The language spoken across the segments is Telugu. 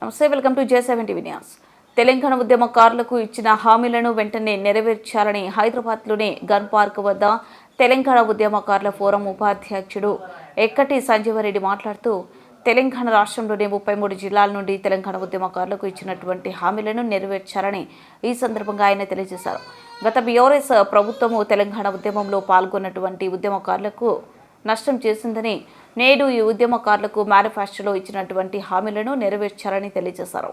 నమస్తే, welcome to J7 TV news. Telangana ఉద్యమకారులకు ఇచ్చిన హామీలను వెంటనే నెరవేర్చాలని హైదరాబాద్లోని గన్ పార్క్ వద్ద తెలంగాణ ఉద్యమకారుల ఫోరం ఉపాధ్యక్షుడు ఎక్కటి సంజీవరెడ్డి మాట్లాడుతూ తెలంగాణ రాష్ట్రంలోని 33 జిల్లాల నుండి తెలంగాణ ఉద్యమకారులకు ఇచ్చినటువంటి హామీలను నెరవేర్చాలని ఈ సందర్భంగా ఆయన తెలియజేశారు. గత బీఆర్ఎస్ ప్రభుత్వము తెలంగాణ ఉద్యమంలో పాల్గొన్నటువంటి ఉద్యమకారులకు నష్టం చేసిందని, నేడు ఈ ఉద్యమకారులకు మేనిఫెస్టోలో ఇచ్చినటువంటి హామీలను నెరవేర్చారని తెలియజేశారు.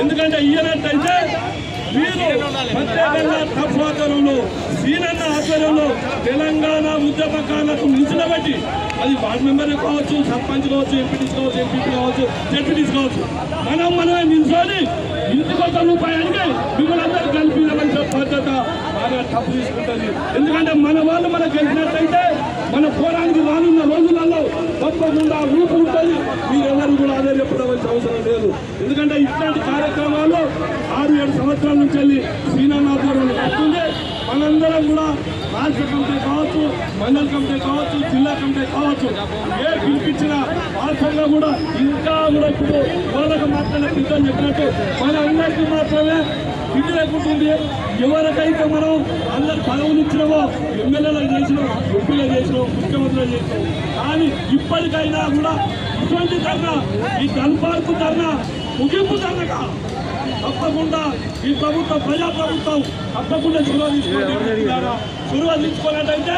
ఎందుకంటే ఇయ్యనట్టయితే మీరు ప్రత్యేకంగా టఫ్ ఆధ్వర్యంలో సీనన్న ఆధ్వర్యంలో తెలంగాణ ఉద్యమకారులకు నిలిచినబట్టి అది వార్డు మెంబర్ కావచ్చు, సర్పంచ్ కావచ్చు, ఎంపీటీస్ కావచ్చు, ఎంపీపీ కావచ్చు, జెడ్పీటీస్ కావచ్చు, మనమే నిలిచొని ఇంటికొక రూపాయానికి మిమ్మల్ని అందరూ కల్పించమని బాధ్యత బాగా టఫ్ తీసుకుంటుంది. ఎందుకంటే మన వాళ్ళు మనకు గెలిచినట్టయితే మన పోరానికి రానున్న రోజులలో తప్పకుండా ఊపు ఉంటుంది. మీరెవరు కూడా అదే చెప్పవలసిన అవసరం లేదు. ఎందుకంటే ఇట్లాంటి కార్యక్రమాలు 6-7 సంవత్సరాల నుంచి వెళ్ళి శ్రీనాథాధ్వర్యంలో వస్తుంది. మనందరం కూడా రాష్ట్ర కమిటీ కావచ్చు, మండల కమిటీ కావచ్చు, జిల్లా కమిటీ కావచ్చు, ఏ పిలిపించినా రాష్ట్రంలో కూడా ఇంకా కూడా ఇప్పుడు వాళ్ళకి మాత్రమే పిల్లలు చెప్పినట్టు మన అందరికీ మాత్రమే ఇది లేకుంటుంది. ఎవరికైతే మనం అందరు పదవులు ఇచ్చినామో, ఎమ్మెల్యేలకు చేసినాం, ఎంపీలు చేసినాం, ముఖ్యమంత్రులు చేసినాం, కానీ ఇప్పటికైనా కూడా ఇటువంటి ధర్నా, ఈ గన్ పార్క్ ధర్నా ముగింపు ధర్నగా తప్పకుండా ఈ ప్రభుత్వం, ప్రజాప్రభుత్వం తప్పకుండా చొరవ తీసుకోవాలంటే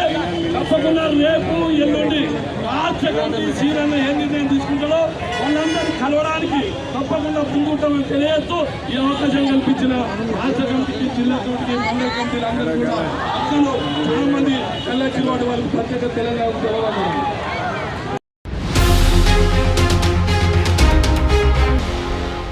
తప్పకుండా రేపు ఎల్లుండి రాష్ట్ర కమిటీ సీరన్న ఏ నిర్ణయం తీసుకుంటారో వాళ్ళందరూ కలవడానికి తప్పకుండా ముందుంటామని తెలియజేస్తూ ఈ అవకాశం కల్పించిన రాష్ట్ర కమిటీకి, జిల్లా కమిటీకి, మండల కమిటీలు అందరూ కూడా అసలు చాలా మంది ఎలక్షన్ వాటి వాళ్ళకి ప్రత్యేక తెలంగాణ